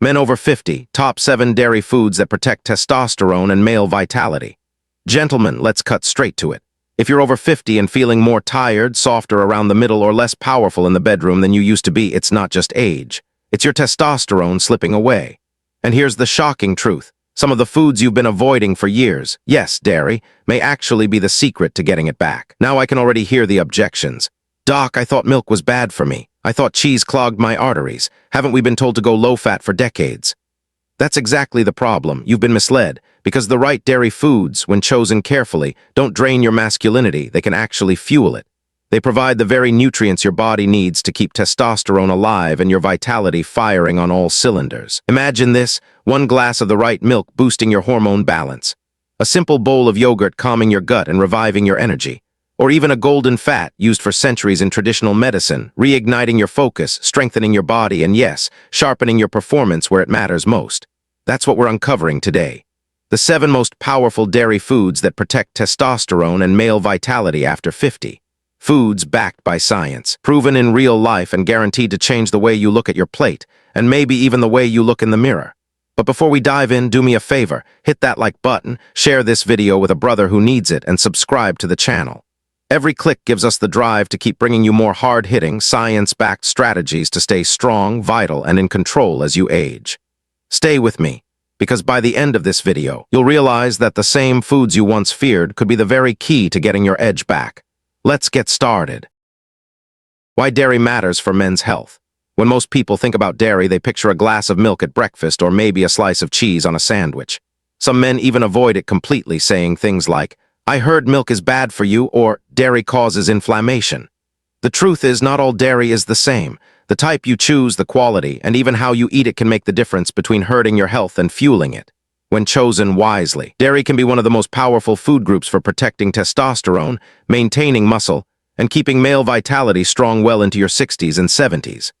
Men over 50, top 7 dairy foods that protect testosterone and male vitality. Gentlemen, let's cut straight to it. If you're over 50 and feeling more tired, softer around the middle, or less powerful in the bedroom than you used to be, it's not just age. It's your testosterone slipping away. And here's the shocking truth. Some of the foods you've been avoiding for years, yes, dairy, may actually be the secret to getting it back. Now I can already hear the objections. Doc, I thought milk was bad for me. I thought cheese clogged my arteries. Haven't we been told to go low-fat for decades? That's exactly the problem. You've been misled, because the right dairy foods, when chosen carefully, don't drain your masculinity. They can actually fuel it. They provide the very nutrients your body needs to keep testosterone alive and your vitality firing on all cylinders. Imagine this, 1 glass of the right milk boosting your hormone balance. A simple bowl of yogurt calming your gut and reviving your energy. Or even a golden fat used for centuries in traditional medicine, reigniting your focus, strengthening your body, and yes, sharpening your performance where it matters most. That's what we're uncovering today. The 7 most powerful dairy foods that protect testosterone and male vitality after 50. Foods backed by science, proven in real life and guaranteed to change the way you look at your plate, and maybe even the way you look in the mirror. But before we dive in, do me a favor, hit that like button, share this video with a brother who needs it, and subscribe to the channel. Every click gives us the drive to keep bringing you more hard-hitting, science-backed strategies to stay strong, vital, and in control as you age. Stay with me, because by the end of this video, you'll realize that the same foods you once feared could be the very key to getting your edge back. Let's get started. Why dairy matters for men's health. When most people think about dairy, they picture a glass of milk at breakfast or maybe a slice of cheese on a sandwich. Some men even avoid it completely, saying things like, "I heard milk is bad for you," or "dairy causes inflammation." The truth is, not all dairy is the same. The type you choose, the quality, and even how you eat it can make the difference between hurting your health and fueling it. When chosen wisely, dairy can be one of the most powerful food groups for protecting testosterone, maintaining muscle, and keeping male vitality strong well into your 60s and 70s.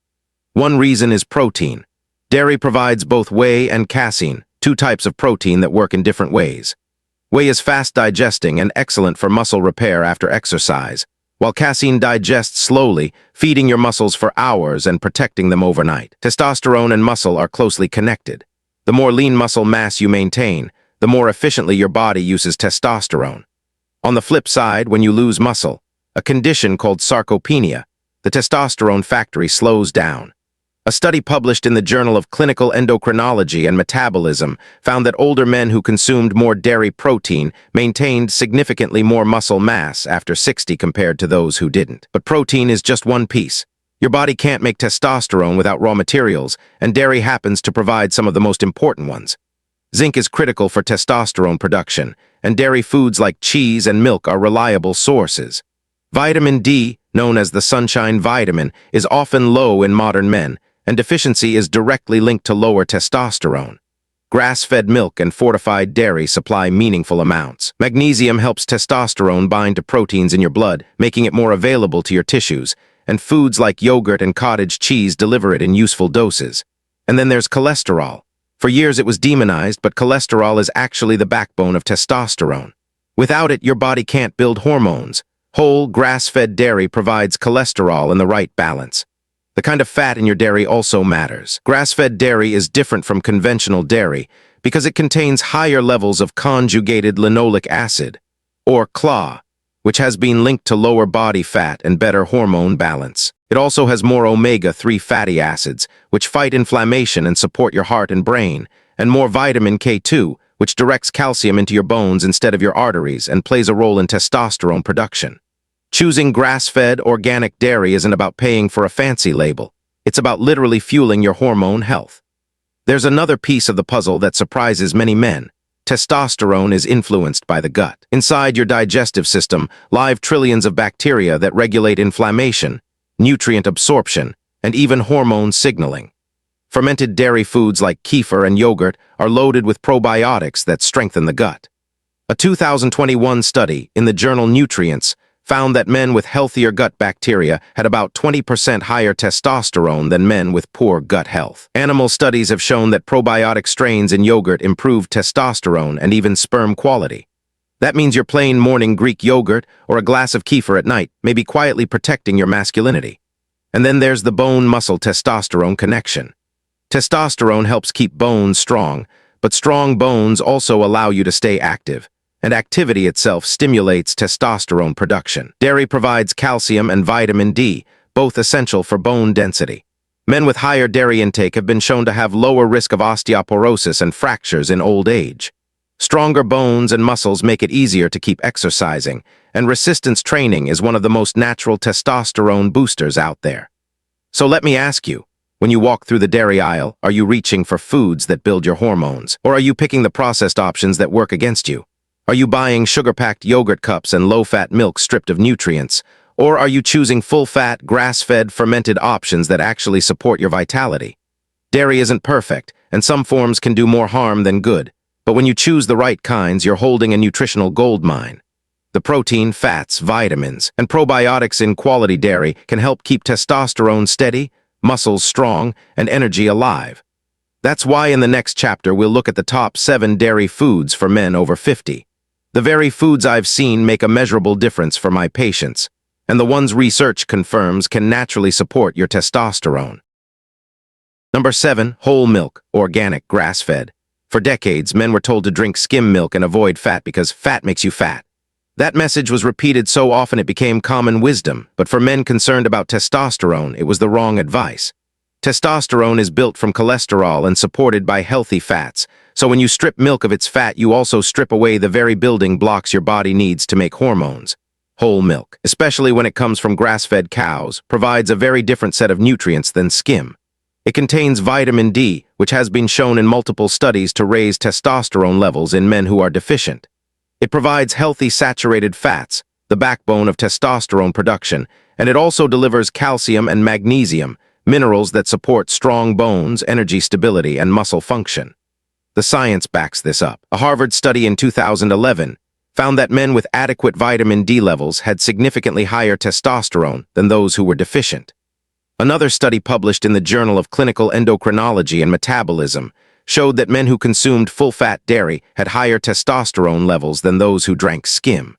One reason is protein. Dairy provides both whey and casein, 2 types of protein that work in different ways. Whey is fast digesting and excellent for muscle repair after exercise, while casein digests slowly, feeding your muscles for hours and protecting them overnight. Testosterone and muscle are closely connected. The more lean muscle mass you maintain, the more efficiently your body uses testosterone. On the flip side, when you lose muscle, a condition called sarcopenia, the testosterone factory slows down. A study published in the Journal of Clinical Endocrinology and Metabolism found that older men who consumed more dairy protein maintained significantly more muscle mass after 60 compared to those who didn't. But protein is just one piece. Your body can't make testosterone without raw materials, and dairy happens to provide some of the most important ones. Zinc is critical for testosterone production, and dairy foods like cheese and milk are reliable sources. Vitamin D, known as the sunshine vitamin, is often low in modern men, and deficiency is directly linked to lower testosterone. Grass-fed milk and fortified dairy supply meaningful amounts. Magnesium helps testosterone bind to proteins in your blood, making it more available to your tissues, and foods like yogurt and cottage cheese deliver it in useful doses. And then there's cholesterol. For years it was demonized, but cholesterol is actually the backbone of testosterone. Without it, your body can't build hormones. Whole, grass-fed dairy provides cholesterol in the right balance. The kind of fat in your dairy also matters. Grass-fed dairy is different from conventional dairy because it contains higher levels of conjugated linoleic acid, or CLA, which has been linked to lower body fat and better hormone balance. It also has more omega-3 fatty acids, which fight inflammation and support your heart and brain, and more vitamin K2, which directs calcium into your bones instead of your arteries and plays a role in testosterone production. Choosing grass-fed, organic dairy isn't about paying for a fancy label. It's about literally fueling your hormone health. There's another piece of the puzzle that surprises many men. Testosterone is influenced by the gut. Inside your digestive system live trillions of bacteria that regulate inflammation, nutrient absorption, and even hormone signaling. Fermented dairy foods like kefir and yogurt are loaded with probiotics that strengthen the gut. A 2021 study in the journal Nutrients found that men with healthier gut bacteria had about 20% higher testosterone than men with poor gut health. Animal studies have shown that probiotic strains in yogurt improve testosterone and even sperm quality. That means your plain morning Greek yogurt or a glass of kefir at night may be quietly protecting your masculinity. And then there's the bone-muscle testosterone connection. Testosterone helps keep bones strong, but strong bones also allow you to stay active, and activity itself stimulates testosterone production. Dairy provides calcium and vitamin D, both essential for bone density. Men with higher dairy intake have been shown to have lower risk of osteoporosis and fractures in old age. Stronger bones and muscles make it easier to keep exercising, and resistance training is one of the most natural testosterone boosters out there. So let me ask you, when you walk through the dairy aisle, are you reaching for foods that build your hormones? Or are you picking the processed options that work against you? Are you buying sugar-packed yogurt cups and low-fat milk stripped of nutrients? Or are you choosing full-fat, grass-fed, fermented options that actually support your vitality? Dairy isn't perfect, and some forms can do more harm than good. But when you choose the right kinds, you're holding a nutritional goldmine. The protein, fats, vitamins, and probiotics in quality dairy can help keep testosterone steady, muscles strong, and energy alive. That's why in the next chapter we'll look at the top 7 dairy foods for men over 50. The very foods I've seen make a measurable difference for my patients, and the ones research confirms can naturally support your testosterone. Number 7. Whole milk, organic, grass-fed. For decades, men were told to drink skim milk and avoid fat because fat makes you fat. That message was repeated so often it became common wisdom, but for men concerned about testosterone, it was the wrong advice. Testosterone is built from cholesterol and supported by healthy fats, so when you strip milk of its fat, you also strip away the very building blocks your body needs to make hormones. Whole milk, especially when it comes from grass-fed cows, provides a very different set of nutrients than skim. It contains vitamin D, which has been shown in multiple studies to raise testosterone levels in men who are deficient. It provides healthy saturated fats, the backbone of testosterone production, and it also delivers calcium and magnesium, minerals that support strong bones, energy stability, and muscle function. The science backs this up. A Harvard study in 2011 found that men with adequate vitamin D levels had significantly higher testosterone than those who were deficient. Another study published in the Journal of Clinical Endocrinology and Metabolism showed that men who consumed full-fat dairy had higher testosterone levels than those who drank skim.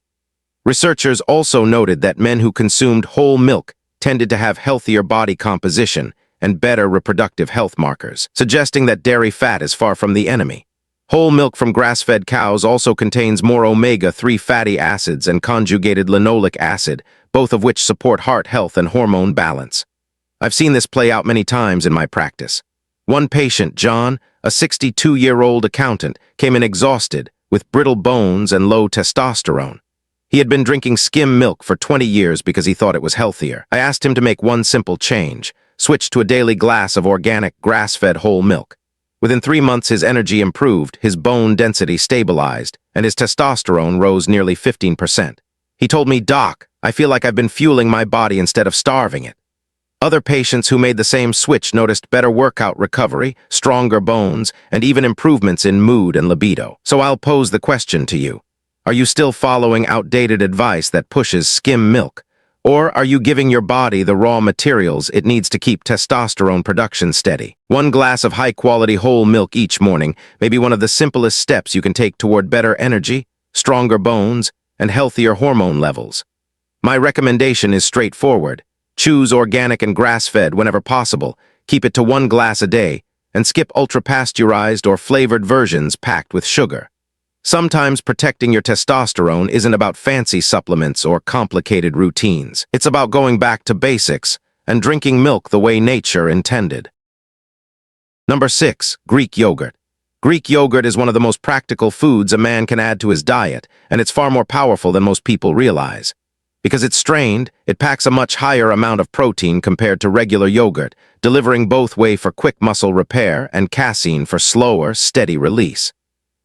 Researchers also noted that men who consumed whole milk tended to have healthier body composition and better reproductive health markers, suggesting that dairy fat is far from the enemy. Whole milk from grass-fed cows also contains more omega-3 fatty acids and conjugated linoleic acid, both of which support heart health and hormone balance. I've seen this play out many times in my practice. One patient, John, a 62-year-old accountant, came in exhausted, with brittle bones and low testosterone. He had been drinking skim milk for 20 years because he thought it was healthier. I asked him to make one simple change, switch to a daily glass of organic, grass-fed whole milk. Within 3 months, his energy improved, his bone density stabilized, and his testosterone rose nearly 15%. He told me, "Doc, I feel like I've been fueling my body instead of starving it." Other patients who made the same switch noticed better workout recovery, stronger bones, and even improvements in mood and libido. So I'll pose the question to you. Are you still following outdated advice that pushes skim milk? Or are you giving your body the raw materials it needs to keep testosterone production steady? One glass of high-quality whole milk each morning may be one of the simplest steps you can take toward better energy, stronger bones, and healthier hormone levels. My recommendation is straightforward. Choose organic and grass-fed whenever possible, keep it to 1 glass a day, and skip ultra-pasteurized or flavored versions packed with sugar. Sometimes protecting your testosterone isn't about fancy supplements or complicated routines. It's about going back to basics and drinking milk the way nature intended. Number 6. Greek yogurt. Greek yogurt is one of the most practical foods a man can add to his diet, and it's far more powerful than most people realize. Because it's strained, it packs a much higher amount of protein compared to regular yogurt, delivering both whey for quick muscle repair and casein for slower, steady release.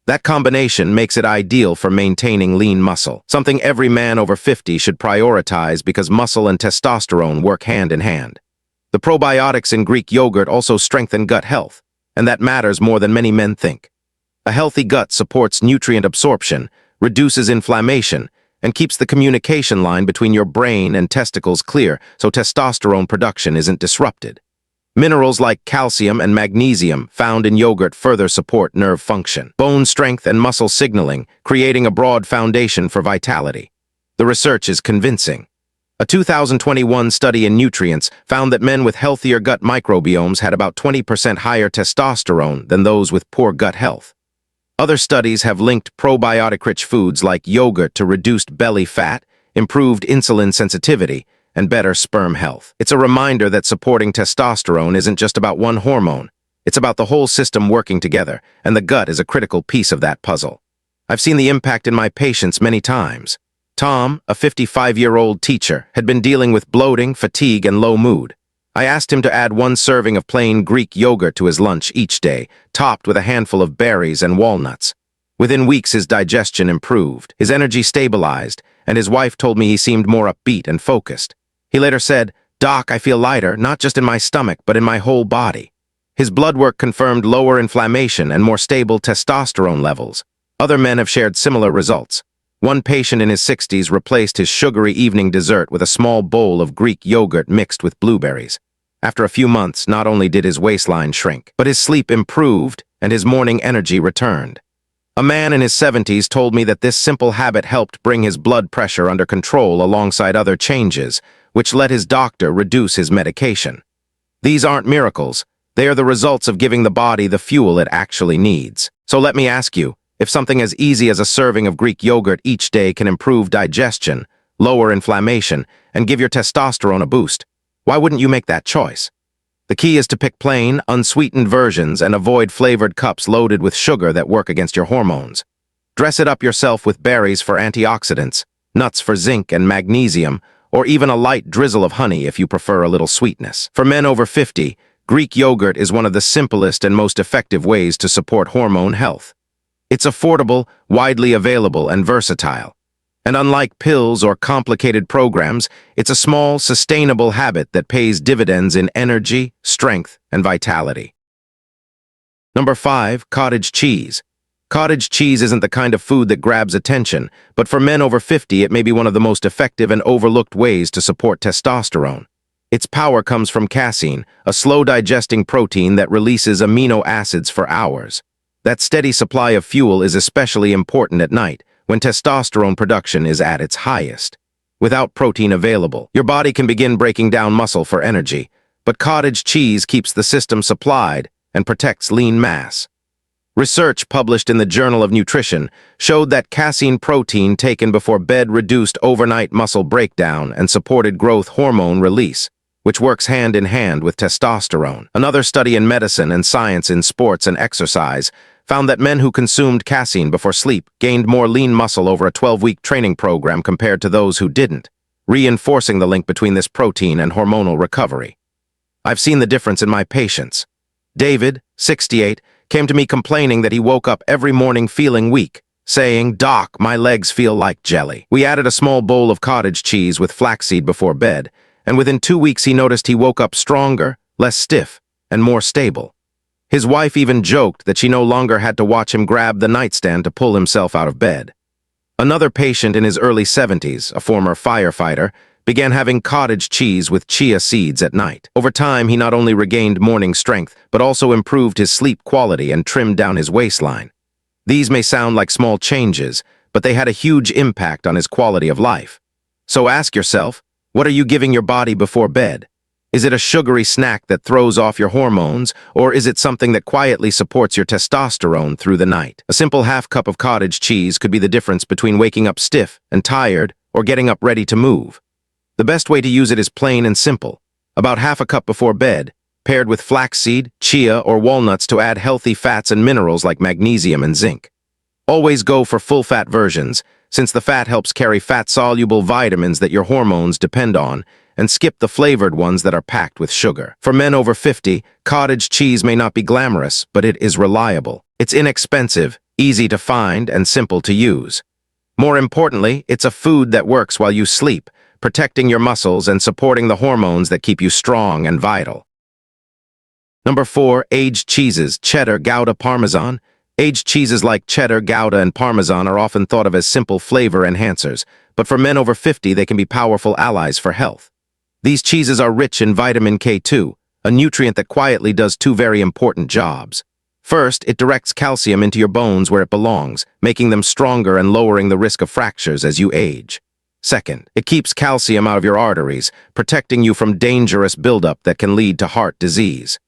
That combination makes it ideal for maintaining lean muscle, something every man over 50 should prioritize because muscle and testosterone work hand in hand. The probiotics in Greek yogurt also strengthen gut health, and that matters more than many men think. A healthy gut supports nutrient absorption, reduces inflammation, and keeps the communication line between your brain and testicles clear so testosterone production isn't disrupted. Minerals like calcium and magnesium found in yogurt further support nerve function, bone strength, and muscle signaling, creating a broad foundation for vitality. The research is convincing. A 2021 study in nutrients found that men with healthier gut microbiomes had about 20% higher testosterone than those with poor gut health. Other studies have linked probiotic-rich foods like yogurt to reduced belly fat, improved insulin sensitivity, and better sperm health. It's a reminder that supporting testosterone isn't just about one hormone. It's about the whole system working together, and the gut is a critical piece of that puzzle. I've seen the impact in my patients many times. Tom, a 55-year-old teacher, had been dealing with bloating, fatigue, and low mood. I asked him to add 1 serving of plain Greek yogurt to his lunch each day, topped with a handful of berries and walnuts. Within weeks, his digestion improved, his energy stabilized, and his wife told me he seemed more upbeat and focused. He later said, "Doc, I feel lighter, not just in my stomach, but in my whole body." His blood work confirmed lower inflammation and more stable testosterone levels. Other men have shared similar results. One patient in his 60s replaced his sugary evening dessert with a small bowl of Greek yogurt mixed with blueberries. After a few months, not only did his waistline shrink, but his sleep improved and his morning energy returned. A man in his 70s told me that this simple habit helped bring his blood pressure under control alongside other changes, which let his doctor reduce his medication. These aren't miracles. They are the results of giving the body the fuel it actually needs. So let me ask you, if something as easy as a serving of Greek yogurt each day can improve digestion, lower inflammation, and give your testosterone a boost, why wouldn't you make that choice? The key is to pick plain, unsweetened versions and avoid flavored cups loaded with sugar that work against your hormones. Dress it up yourself with berries for antioxidants, nuts for zinc and magnesium, or even a light drizzle of honey if you prefer a little sweetness. For men over 50, Greek yogurt is one of the simplest and most effective ways to support hormone health. It's affordable, widely available, and versatile. And unlike pills or complicated programs, it's a small, sustainable habit that pays dividends in energy, strength, and vitality. Number 5, cottage cheese. Cottage cheese isn't the kind of food that grabs attention, but for men over 50, it may be one of the most effective and overlooked ways to support testosterone. Its power comes from casein, a slow-digesting protein that releases amino acids for hours. That steady supply of fuel is especially important at night, when testosterone production is at its highest. Without protein available, your body can begin breaking down muscle for energy, but cottage cheese keeps the system supplied and protects lean mass. Research published in the Journal of Nutrition showed that casein protein taken before bed reduced overnight muscle breakdown and supported growth hormone release, which works hand in hand with testosterone. Another study in medicine and science in sports and exercise found that men who consumed casein before sleep gained more lean muscle over a 12-week training program compared to those who didn't, reinforcing the link between this protein and hormonal recovery. I've seen the difference in my patients. David, 68, came to me complaining that he woke up every morning feeling weak, saying, "Doc, my legs feel like jelly." We added a small bowl of cottage cheese with flaxseed before bed, and within 2 weeks he noticed he woke up stronger, less stiff, and more stable. His wife even joked that she no longer had to watch him grab the nightstand to pull himself out of bed. Another patient in his early 70s, a former firefighter, began having cottage cheese with chia seeds at night. Over time, he not only regained morning strength, but also improved his sleep quality and trimmed down his waistline. These may sound like small changes, but they had a huge impact on his quality of life. So ask yourself, what are you giving your body before bed? Is it a sugary snack that throws off your hormones, or is it something that quietly supports your testosterone through the night? A simple half cup of cottage cheese could be the difference between waking up stiff and tired or getting up ready to move. The best way to use it is plain and simple. About half a cup before bed, paired with flaxseed, chia, or walnuts to add healthy fats and minerals like magnesium and zinc. Always go for full-fat versions, since the fat helps carry fat-soluble vitamins that your hormones depend on, and skip the flavored ones that are packed with sugar. For men over 50, cottage cheese may not be glamorous, but it is reliable. It's inexpensive, easy to find, and simple to use. More importantly, it's a food that works while you sleep, protecting your muscles and supporting the hormones that keep you strong and vital. Number 4, aged cheeses, cheddar, Gouda, Parmesan. Aged cheeses like cheddar, Gouda, and Parmesan are often thought of as simple flavor enhancers, but for men over 50, they can be powerful allies for health. These cheeses are rich in vitamin K2, a nutrient that quietly does 2 very important jobs. First, it directs calcium into your bones where it belongs, making them stronger and lowering the risk of fractures as you age. Second, it keeps calcium out of your arteries, protecting you from dangerous buildup that can lead to heart disease.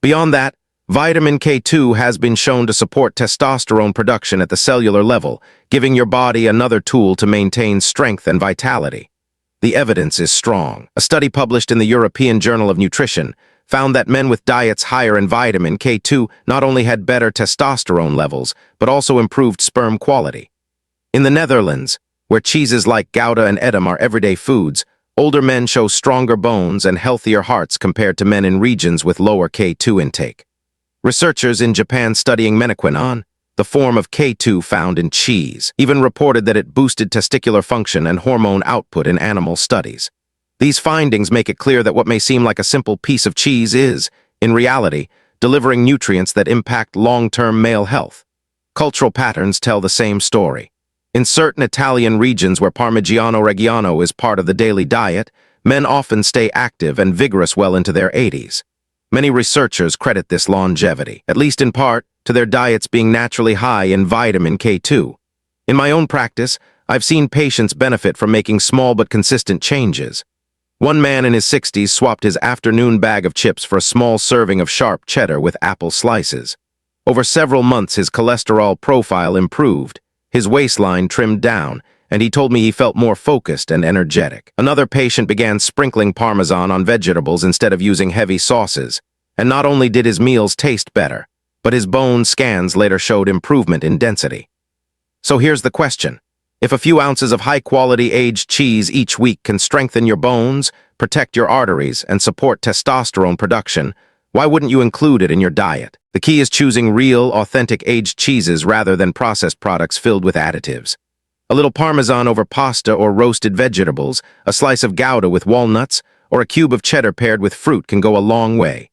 Beyond that, vitamin K2 has been shown to support testosterone production at the cellular level, giving your body another tool to maintain strength and vitality. The evidence is strong. A study published in the European Journal of Nutrition found that men with diets higher in vitamin K2 not only had better testosterone levels, but also improved sperm quality. In the Netherlands, where cheeses like Gouda and Edam are everyday foods, older men show stronger bones and healthier hearts compared to men in regions with lower K2 intake. Researchers in Japan studying menaquinone, the form of K2 found in cheese, even reported that it boosted testicular function and hormone output in animal studies. These findings make it clear that what may seem like a simple piece of cheese is, in reality, delivering nutrients that impact long-term male health. Cultural patterns tell the same story. In certain Italian regions where Parmigiano Reggiano is part of the daily diet, men often stay active and vigorous well into their 80s. Many researchers credit this longevity, at least in part, to their diets being naturally high in vitamin K2. In my own practice, I've seen patients benefit from making small but consistent changes. One man in his 60s swapped his afternoon bag of chips for a small serving of sharp cheddar with apple slices. Over several months, his cholesterol profile improved, his waistline trimmed down, and he told me he felt more focused and energetic. Another patient began sprinkling Parmesan on vegetables instead of using heavy sauces, and not only did his meals taste better, but his bone scans later showed improvement in density. So here's the question. If a few ounces of high-quality aged cheese each week can strengthen your bones, protect your arteries, and support testosterone production, why wouldn't you include it in your diet? The key is choosing real, authentic aged cheeses rather than processed products filled with additives. A little Parmesan over pasta or roasted vegetables, a slice of Gouda with walnuts, or a cube of cheddar paired with fruit can go a long way.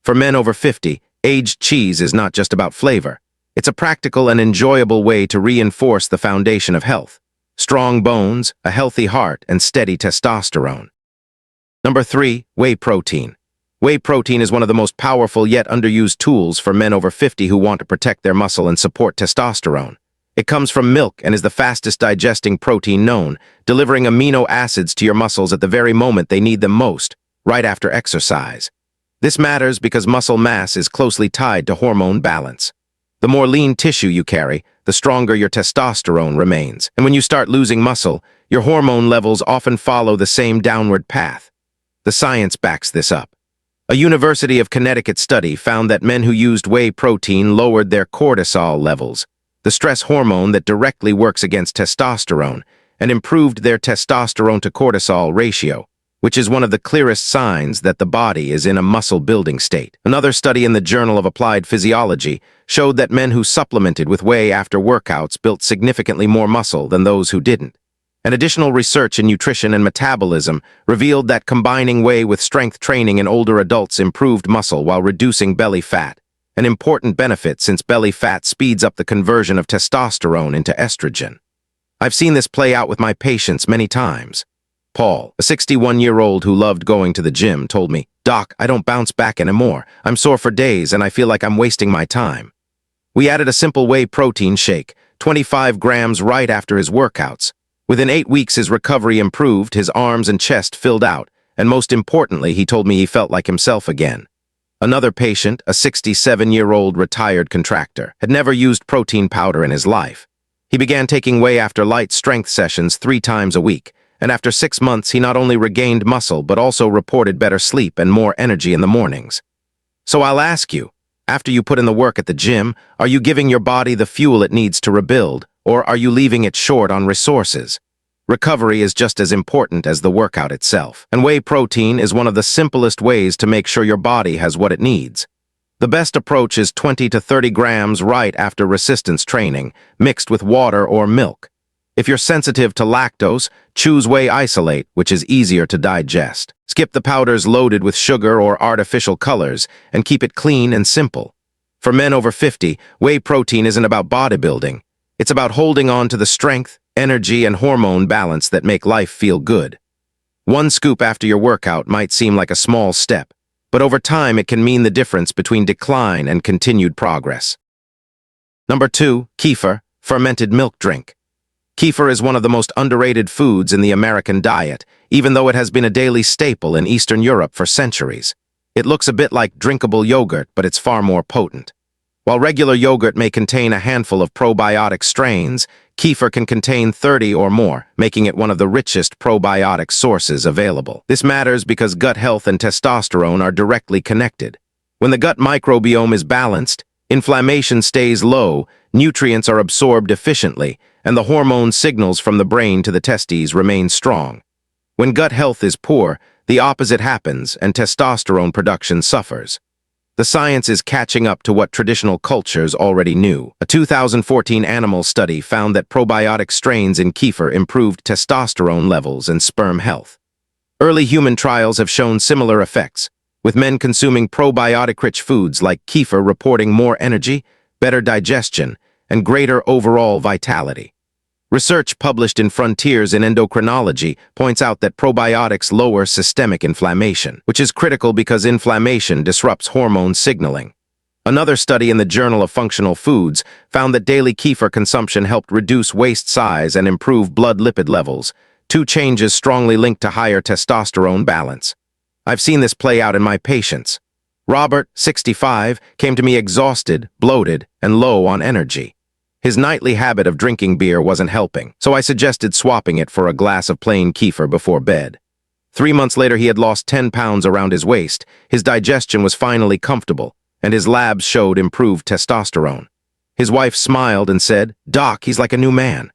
For men over 50, aged cheese is not just about flavor. It's a practical and enjoyable way to reinforce the foundation of health: strong bones, a healthy heart, and steady testosterone. Number 3, whey protein. Whey protein is one of the most powerful yet underused tools for men over 50 who want to protect their muscle and support testosterone. It comes from milk and is the fastest digesting protein known, delivering amino acids to your muscles at the very moment they need them most, right after exercise. This matters because muscle mass is closely tied to hormone balance. The more lean tissue you carry, the stronger your testosterone remains. And when you start losing muscle, your hormone levels often follow the same downward path. The science backs this up. A University of Connecticut study found that men who used whey protein lowered their cortisol levels, the stress hormone that directly works against testosterone, and improved their testosterone to cortisol ratio, which is one of the clearest signs that the body is in a muscle-building state. Another study in the Journal of Applied Physiology showed that men who supplemented with whey after workouts built significantly more muscle than those who didn't. And additional research in nutrition and metabolism revealed that combining whey with strength training in older adults improved muscle while reducing belly fat, an important benefit since belly fat speeds up the conversion of testosterone into estrogen. I've seen this play out with my patients many times. Paul, a 61-year-old who loved going to the gym, told me, "Doc, I don't bounce back anymore. I'm sore for days and I feel like I'm wasting my time." We added a simple whey protein shake, 25 grams right after his workouts. Within 8 weeks, his recovery improved, his arms and chest filled out, and most importantly, he told me he felt like himself again. Another patient, a 67-year-old retired contractor, had never used protein powder in his life. He began taking whey after light strength sessions 3 times a week, and after 6 months, he not only regained muscle, but also reported better sleep and more energy in the mornings. So I'll ask you, after you put in the work at the gym, are you giving your body the fuel it needs to rebuild, or are you leaving it short on resources? Recovery is just as important as the workout itself, and whey protein is one of the simplest ways to make sure your body has what it needs. The best approach is 20 to 30 grams right after resistance training, mixed with water or milk. If you're sensitive to lactose, choose whey isolate, which is easier to digest. Skip the powders loaded with sugar or artificial colors, and keep it clean and simple. For men over 50, whey protein isn't about bodybuilding. It's about holding on to the strength, energy, and hormone balance that make life feel good. One scoop after your workout might seem like a small step, but over time it can mean the difference between decline and continued progress. Number 2, kefir, fermented milk drink. Kefir is one of the most underrated foods in the American diet, even though it has been a daily staple in Eastern Europe for centuries. It looks a bit like drinkable yogurt, but it's far more potent. While regular yogurt may contain a handful of probiotic strains, kefir can contain 30 or more, making it one of the richest probiotic sources available. This matters because gut health and testosterone are directly connected. When the gut microbiome is balanced, inflammation stays low, nutrients are absorbed efficiently, and the hormone signals from the brain to the testes remain strong. When gut health is poor, the opposite happens and testosterone production suffers. The science is catching up to what traditional cultures already knew. A 2014 animal study found that probiotic strains in kefir improved testosterone levels and sperm health. Early human trials have shown similar effects, with men consuming probiotic-rich foods like kefir reporting more energy, better digestion, and greater overall vitality. Research published in Frontiers in Endocrinology points out that probiotics lower systemic inflammation, which is critical because inflammation disrupts hormone signaling. Another study in the Journal of Functional Foods found that daily kefir consumption helped reduce waist size and improve blood lipid levels, two changes strongly linked to higher testosterone balance. I've seen this play out in my patients. Robert, 65, came to me exhausted, bloated, and low on energy. His nightly habit of drinking beer wasn't helping, so I suggested swapping it for a glass of plain kefir before bed. 3 months later, he had lost 10 pounds around his waist, his digestion was finally comfortable, and his labs showed improved testosterone. His wife smiled and said, "Doc, he's like a new man."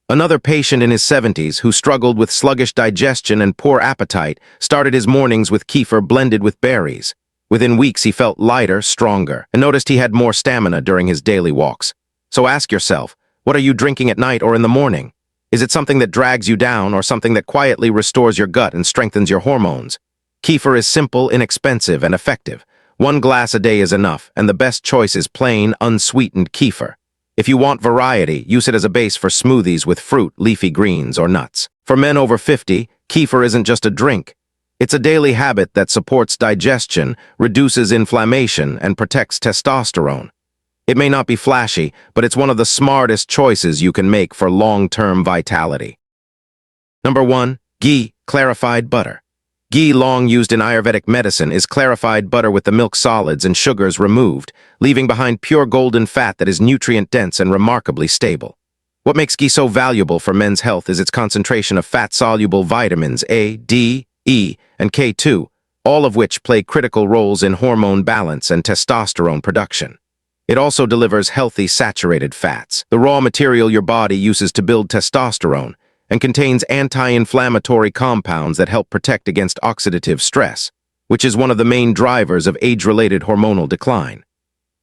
Another patient in his 70s who struggled with sluggish digestion and poor appetite started his mornings with kefir blended with berries. Within weeks, he felt lighter, stronger, and noticed he had more stamina during his daily walks. So ask yourself, what are you drinking at night or in the morning? Is it something that drags you down or something that quietly restores your gut and strengthens your hormones? Kefir is simple, inexpensive, and effective. 1 glass a day is enough, and the best choice is plain, unsweetened kefir. If you want variety, use it as a base for smoothies with fruit, leafy greens, or nuts. For men over 50, kefir isn't just a drink. It's a daily habit that supports digestion, reduces inflammation, and protects testosterone. It may not be flashy, but it's one of the smartest choices you can make for long-term vitality. Number 1. Ghee, clarified butter. Ghee, long used in Ayurvedic medicine, is clarified butter with the milk solids and sugars removed, leaving behind pure golden fat that is nutrient-dense and remarkably stable. What makes ghee so valuable for men's health is its concentration of fat-soluble vitamins A, D, E, and K2, all of which play critical roles in hormone balance and testosterone production. It also delivers healthy saturated fats, the raw material your body uses to build testosterone, and contains anti-inflammatory compounds that help protect against oxidative stress, which is one of the main drivers of age-related hormonal decline.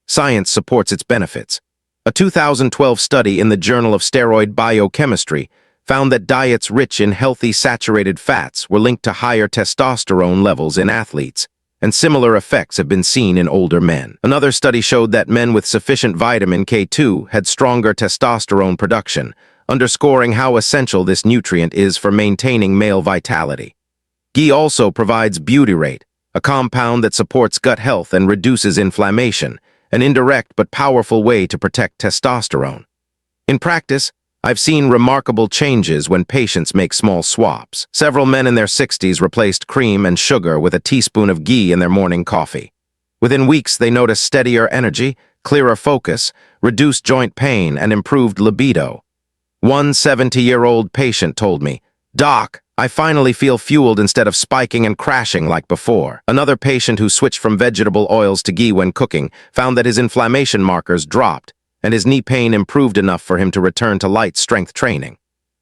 Science supports its benefits. A 2012 study in the Journal of Steroid Biochemistry found that diets rich in healthy saturated fats were linked to higher testosterone levels in athletes, and similar effects have been seen in older men. Another study showed that men with sufficient vitamin K2 had stronger testosterone production, underscoring how essential this nutrient is for maintaining male vitality. Ghee also provides butyrate, a compound that supports gut health and reduces inflammation, an indirect but powerful way to protect testosterone. In practice, I've seen remarkable changes when patients make small swaps. Several men in their 60s replaced cream and sugar with a teaspoon of ghee in their morning coffee. Within weeks, they noticed steadier energy, clearer focus, reduced joint pain, and improved libido. One 70-year-old patient told me, "Doc, I finally feel fueled instead of spiking and crashing like before." Another patient who switched from vegetable oils to ghee when cooking found that his inflammation markers dropped, and his knee pain improved enough for him to return to light strength training.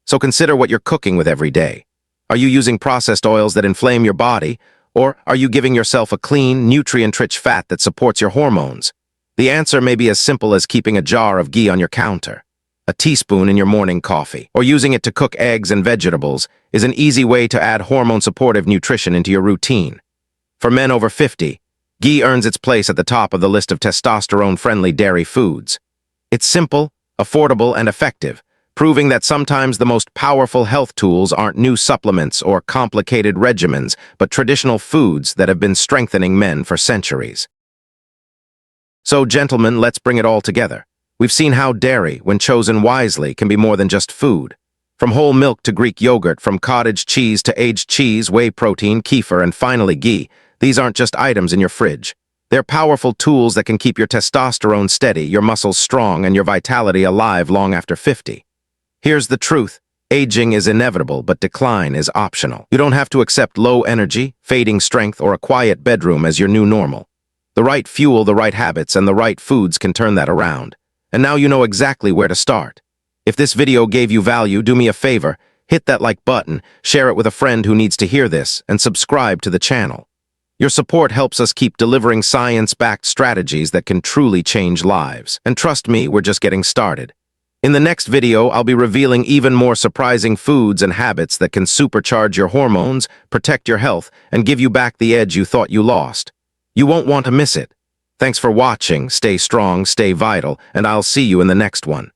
So consider what you're cooking with every day. Are you using processed oils that inflame your body, or are you giving yourself a clean, nutrient-rich fat that supports your hormones? The answer may be as simple as keeping a jar of ghee on your counter. A teaspoon in your morning coffee, or using it to cook eggs and vegetables, is an easy way to add hormone-supportive nutrition into your routine. For men over 50, ghee earns its place at the top of the list of testosterone-friendly dairy foods. It's simple, affordable, and effective, proving that sometimes the most powerful health tools aren't new supplements or complicated regimens, but traditional foods that have been strengthening men for centuries. So, gentlemen, let's bring it all together. We've seen how dairy, when chosen wisely, can be more than just food. From whole milk to Greek yogurt, from cottage cheese to aged cheese, whey protein, kefir, and finally ghee, these aren't just items in your fridge. They're powerful tools that can keep your testosterone steady, your muscles strong, and your vitality alive long after 50. Here's the truth. Aging is inevitable, but decline is optional. You don't have to accept low energy, fading strength, or a quiet bedroom as your new normal. The right fuel, the right habits, and the right foods can turn that around. And now you know exactly where to start. If this video gave you value, do me a favor, hit that like button, share it with a friend who needs to hear this, and subscribe to the channel. Your support helps us keep delivering science-backed strategies that can truly change lives. And trust me, we're just getting started. In the next video, I'll be revealing even more surprising foods and habits that can supercharge your hormones, protect your health, and give you back the edge you thought you lost. You won't want to miss it. Thanks for watching, stay strong, stay vital, and I'll see you in the next one.